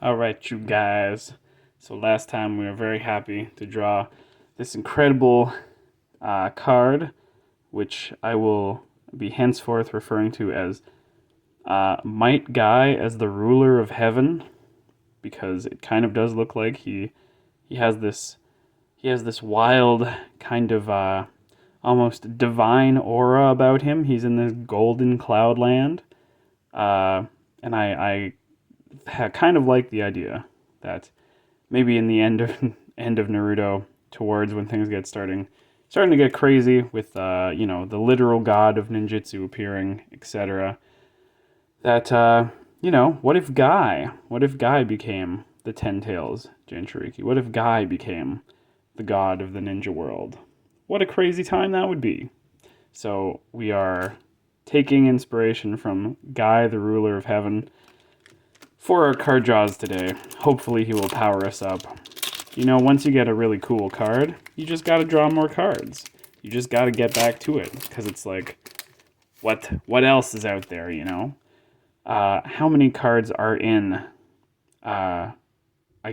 All right, you guys. So last time we were very happy to draw this incredible card, which I will be henceforth referring to as Might Guy as the ruler of heaven, because it kind of does look like he has this he has this wild kind of almost divine aura about him. He's in this golden cloud land, and I kind of like the idea that maybe in the end of end of Naruto, towards when things get starting to get crazy with the literal god of ninjutsu appearing, etc. That what if Guy became the Ten Tails Jinchuriki? What if Guy became the god of the ninja world? What a crazy time that would be. So we are taking inspiration from Guy, the ruler of heaven, for our card draws today. Hopefully he will power us up. Once you get a really cool card, you just gotta draw more cards. You just gotta get back to it, because it's like, what else is out there? How many cards are in, I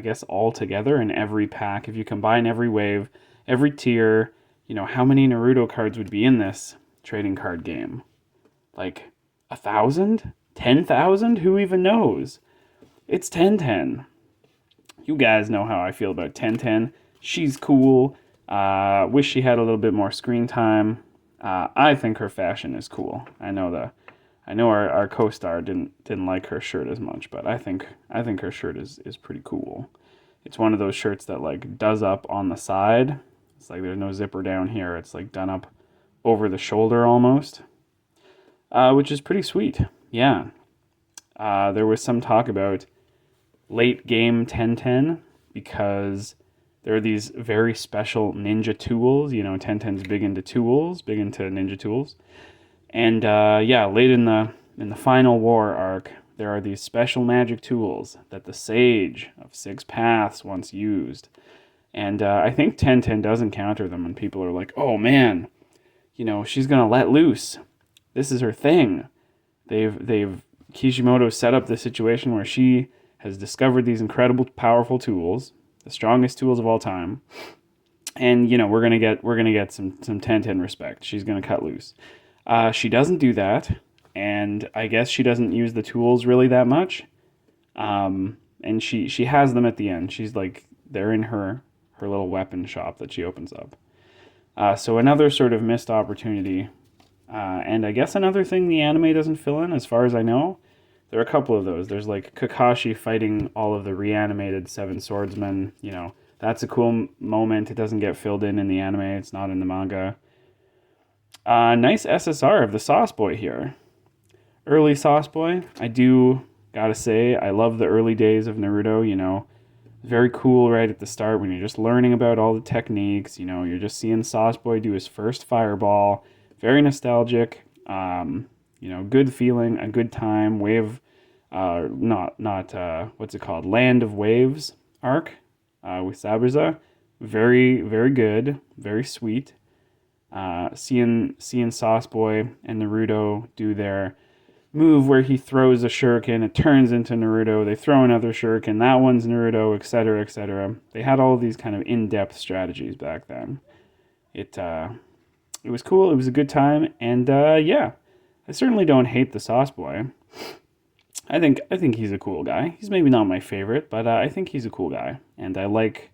guess, all together in every pack? If you combine every wave, every tier, how many Naruto cards would be in this trading card game? Like 1,000? 10,000? Who even knows? It's Tenten. You guys know how I feel about Tenten. She's cool. Wish she had a little bit more screen time. I think her fashion is cool. I know our co-star didn't like her shirt as much, but I think her shirt is pretty cool. It's one of those shirts that like does up on the side. It's like there's no zipper down here. It's like done up over the shoulder almost, which is pretty sweet. Yeah. There was some talk about late game Tenten, because there are these very special ninja tools. Tenten's big into tools, big into ninja tools. And yeah, late in the final war arc, there are these special magic tools that the Sage of Six Paths once used. And I think Tenten does encounter them, and people are like, "Oh man, she's gonna let loose. This is her thing." They've Kishimoto set up the situation where she has discovered these incredible, powerful tools, the strongest tools of all time, and we're gonna get some Tenten respect. She's gonna cut loose. She doesn't do that, and I guess she doesn't use the tools really that much. And she has them at the end. She's like, they're in her little weapon shop that she opens up. So another sort of missed opportunity, and I guess another thing the anime doesn't fill in, as far as I know. There are a couple of those. There's like Kakashi fighting all of the reanimated Seven Swordsmen. That's a cool moment. It doesn't get filled in the anime. It's not in the manga. Nice SSR of the Sauce Boy here. Early Sauce Boy. I do gotta say, I love the early days of Naruto. Very cool right at the start when you're just learning about all the techniques. You're just seeing Sauce Boy do his first fireball. Very nostalgic. Good feeling, a good time. Wave, not what's it called? Land of Waves arc with Sabuza. Very, very good. Very sweet. Seeing Sauce Boy and Naruto do their move where he throws a shuriken, it turns into Naruto. They throw another shuriken, that one's Naruto, etc., etc. They had all of these kind of in-depth strategies back then. It was cool. It was a good time, and yeah, I certainly don't hate the Sauce Boy. I think he's a cool guy. He's maybe not my favorite, but I think he's a cool guy, and I like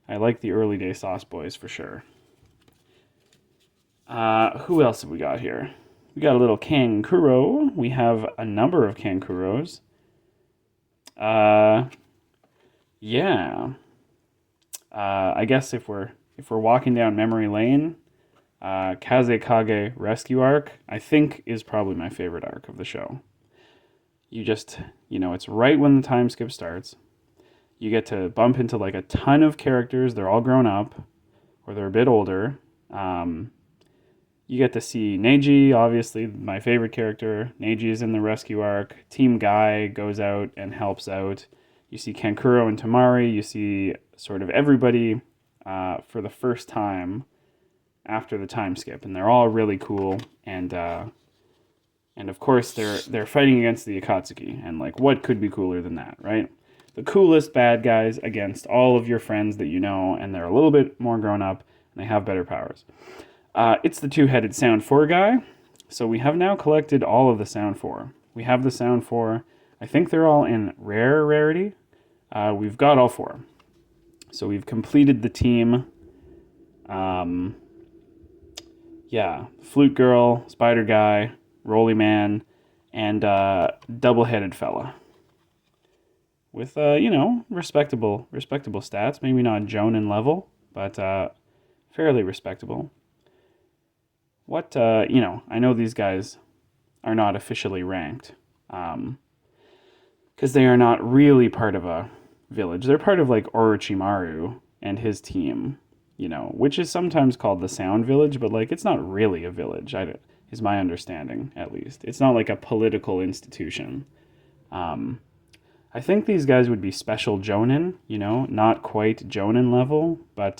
the early day Sauce Boys for sure. Who else have we got here? We got a little Kankuro. We have a number of Kankuros. Uh, yeah. I guess if we're walking down memory lane, Kazekage Rescue Arc, I think, is probably my favorite arc of the show. It's right when the time skip starts. You get to bump into like a ton of characters. They're all grown up, or they're a bit older. You get to see Neji, obviously my favorite character. Neji is in the rescue arc. Team Guy goes out and helps out. You see Kankuro and Tamari. You see sort of everybody for the first time after the time skip, and they're all really cool. And of course they're fighting against the Akatsuki, and like what could be cooler than that, right? the coolest bad guys against all of your friends that you know, and they're a little bit more grown up and they have better powers. It's the two-headed Sound 4 guy. So we have now collected all of the Sound 4. We have the Sound 4. I think they're all in rare rarity. We've got all 4. So we've completed the team. Flute Girl, Spider Guy, Rolly Man, and Double-Headed Fella. With, respectable stats. Maybe not Jonin level, but fairly respectable. What, I know these guys are not officially ranked, because they are not really part of a village. They're part of, like, Orochimaru and his team, which is sometimes called the Sound Village, but, like, it's not really a village, is my understanding, at least. It's not like a political institution. I think these guys would be special Jonin, not quite Jonin level, but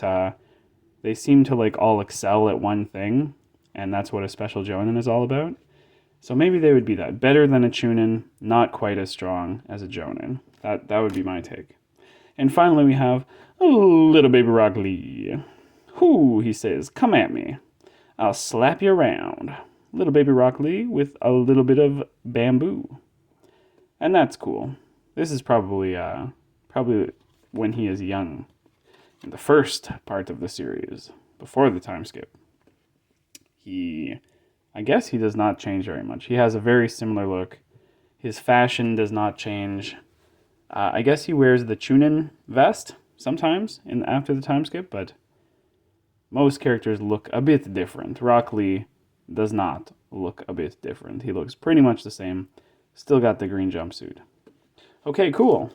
they seem to, like, all excel at one thing, and that's what a special Jonin is all about. So maybe they would be that. Better than a Chunin, not quite as strong as a Jonin. That would be my take. And finally we have Little Baby Rock Lee. Whoo, he says, come at me. I'll slap you around. Little Baby Rock Lee with a little bit of bamboo. And that's cool. This is probably when he is young. In the first part of the series, before the time skip. I guess he does not change very much. He has a very similar look. His fashion does not change. I guess he wears the Chunin vest sometimes after the time skip, but most characters look a bit different. Rock Lee does not look a bit different. He looks pretty much the same. Still got the green jumpsuit. Okay, cool.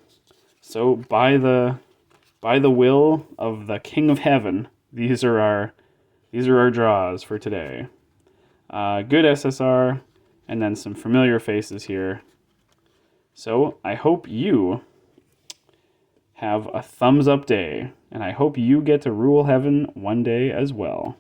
So by the will of the King of Heaven, these are our draws for today. Good SSR, and then some familiar faces here. So I hope you have a thumbs up day, and I hope you get to rule heaven one day as well.